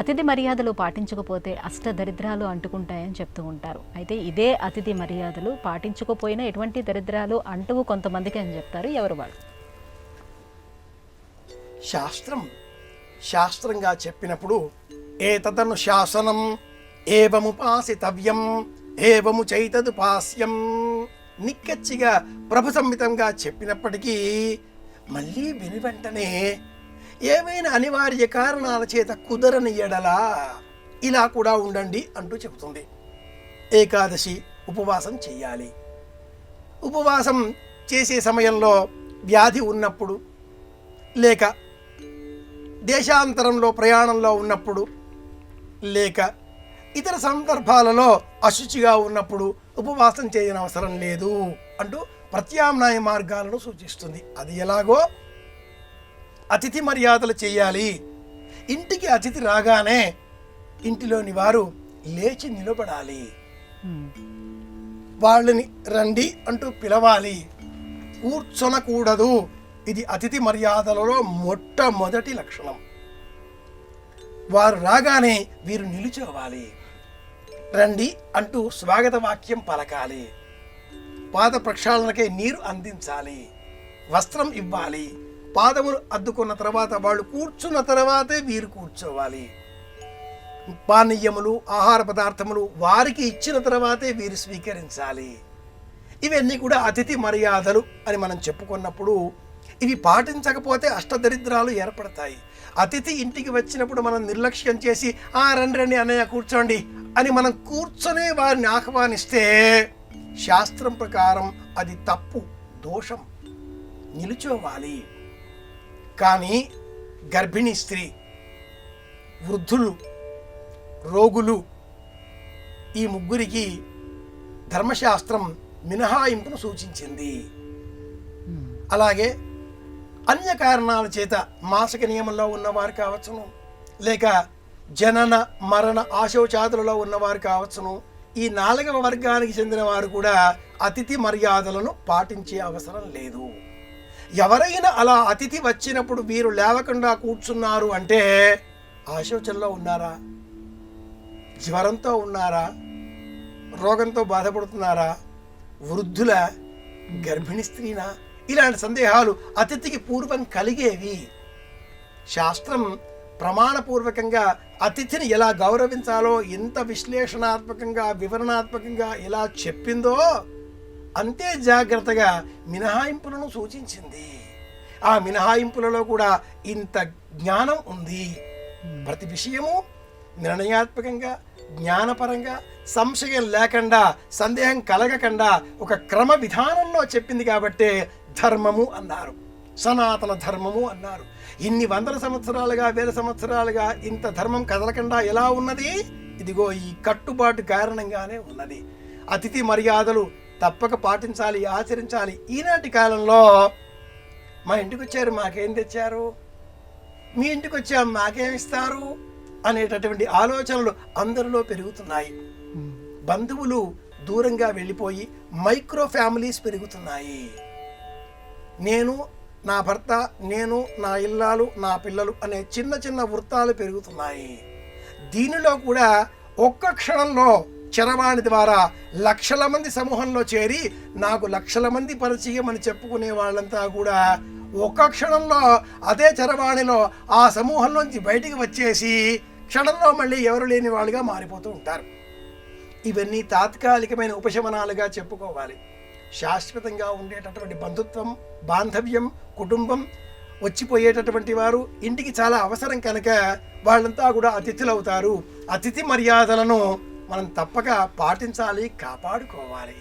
అతిథి మర్యాదలు పాటించకపోతే అష్టదరిద్రాలు అంటుకుంటాయని చెప్తూ ఉంటారు. అయితే ఇదే అతిథి మర్యాదలు పాటించకపోయినా ఎటువంటి దరిద్రాలు అంటువు కొంతమందికి అని చెప్తారు. ఎవరు వాళ్ళు? శాస్త్రంగా చెప్పినప్పుడు ఏతదను శాసనం ఏవముపాసితవ్యం ఏవము చైతదుపాస్యం నిక్కచ్చిగా ప్రభు సంహితంగా చెప్పినప్పటికీ మళ్ళీ విని వెంటనే ఏవైనా అనివార్య కారణాల చేత కుదరని ఎడలా ఇలా కూడా ఉండండి అంటూ చెబుతుంది. ఏకాదశి ఉపవాసం చెయ్యాలి. ఉపవాసం చేసే సమయంలో వ్యాధి ఉన్నప్పుడు, లేక దేశాంతరంలో ప్రయాణంలో ఉన్నప్పుడు, లేక ఇతర సందర్భాలలో అశుచిగా ఉన్నప్పుడు ఉపవాసం చేయని అవసరం లేదు అంటూ ప్రత్యామ్నాయ మార్గాలను సూచిస్తుంది. అది ఎలాగో అతిథి మర్యాదలు చేయాలి. ఇంటికి అతిథి రాగానే ఇంటిలోని వారు లేచి నిలబడాలి, వాళ్ళని రండి అంటూ పిలవాలి, కూర్చొనకూడదు. ఇది అతిథి మర్యాదలలో మొట్టమొదటి లక్షణం. వారు రాగానే వీరు నిలుచోవాలి, రండి అంటూ స్వాగత వాక్యం పలకాలి, పాద ప్రక్షాళనకై నీరు అందించాలి, వస్త్రం ఇవ్వాలి, పాదములు అద్దుకున్న తర్వాత వాళ్ళు కూర్చున్న తర్వాతే వీరు కూర్చోవాలి, పానీయములు ఆహార పదార్థములు వారికి ఇచ్చిన తర్వాతే వీరు స్వీకరించాలి. ఇవన్నీ కూడా అతిథి మర్యాదలు అని మనం చెప్పుకున్నప్పుడు ఇవి పాటించకపోతే అష్టదరిద్రాలు ఏర్పడతాయి. అతిథి ఇంటికి వచ్చినప్పుడు మనం నిర్లక్ష్యం చేసి రండి రండి అన్నయ్య కూర్చోండి అని మనం కూర్చొనే వారిని ఆహ్వానిస్తే శాస్త్రం ప్రకారం అది తప్పు, దోషం. నిలుచోవాలి. కానీ గర్భిణీ స్త్రీ, వృద్ధులు, రోగులు ఈ ముగ్గురికి ధర్మశాస్త్రం మినహాయింపును సూచించింది. అలాగే అన్య కారణాల చేత మాసిక నియమంలో ఉన్నవారు కావచ్చును, లేక జనన మరణ ఆశోచాదులలో ఉన్నవారు కావచ్చును, ఈ 4వ వర్గానికి చెందిన వారు కూడా అతిథి మర్యాదలను పాటించే అవసరం లేదు. ఎవరైనా అలా అతిథి వచ్చినప్పుడు వీరు లేవకుండా కూర్చున్నారు అంటే ఆశోచనలో ఉన్నారా, జ్వరంతో ఉన్నారా, రోగంతో బాధపడుతున్నారా, వృద్ధుల, గర్భిణీ స్త్రీనా, ఇలాంటి సందేహాలు అతిథికి పూర్వం కలిగేవి. శాస్త్రం ప్రమాణపూర్వకంగా అతిథిని ఎలా గౌరవించాలో ఎంత విశ్లేషణాత్మకంగా వివరణాత్మకంగా ఎలా చెప్పిందో అంతే జాగ్రత్తగా మినహాయింపులను సూచించింది. ఆ మినహాయింపులలో కూడా ఇంత జ్ఞానం ఉంది. ప్రతి విషయము నిర్ణయాత్మకంగా, జ్ఞానపరంగా, సంశయం లేకుండా, సందేహం కలగకుండా ఒక క్రమ విధానంలో చెప్పింది కాబట్టే ధర్మము అన్నారు, సనాతన ధర్మము అన్నారు. ఇన్ని వందల సంవత్సరాలుగా, వేల సంవత్సరాలుగా ఇంత ధర్మం కదలకుండా ఎలా ఉన్నది? ఇదిగో ఈ కట్టుబాటు కారణంగానే ఉన్నది. అతిథి మర్యాదలు తప్పక పాటించాలి, ఆచరించాలి. ఈనాటి కాలంలో మా ఇంటికి వచ్చారు మాకేం తెచ్చారు, మీ ఇంటికి వచ్చాం మాకేమిస్తారు అనేటటువంటి ఆలోచనలు అందరిలో పెరుగుతున్నాయి. బంధువులు దూరంగా వెళ్ళిపోయి మైక్రో ఫ్యామిలీస్ పెరుగుతున్నాయి. నేను, నా భర్త, నేను, నా ఇల్లాలు, నా పిల్లలు అనే చిన్న చిన్న వృత్తాలు పెరుగుతున్నాయి. దీనిలో కూడా ఒక్క క్షణంలో చరవాణి ద్వారా లక్షల మంది సమూహంలో చేరి నాకు లక్షల మంది పరిచయం అని చెప్పుకునే వాళ్ళంతా కూడా ఒక్క క్షణంలో అదే చరవాణిలో ఆ సమూహంలోంచి బయటికి వచ్చేసి క్షణంలో మళ్ళీ ఎవరు లేని వాళ్ళుగా మారిపోతూ ఉంటారు. ఇవన్నీ తాత్కాలికమైన ఉపశమనాలుగా చెప్పుకోవాలి. శాశ్వతంగా ఉండేటటువంటి బంధుత్వం, బాంధవ్యం, కుటుంబం, వచ్చిపోయేటటువంటి వారు ఇంటికి చాలా అవసరం కనుక వాళ్ళంతా కూడా అతిథులు అవుతారు. అతిథి మర్యాదలను మనం తప్పక పాటించాలి, కాపాడుకోవాలి.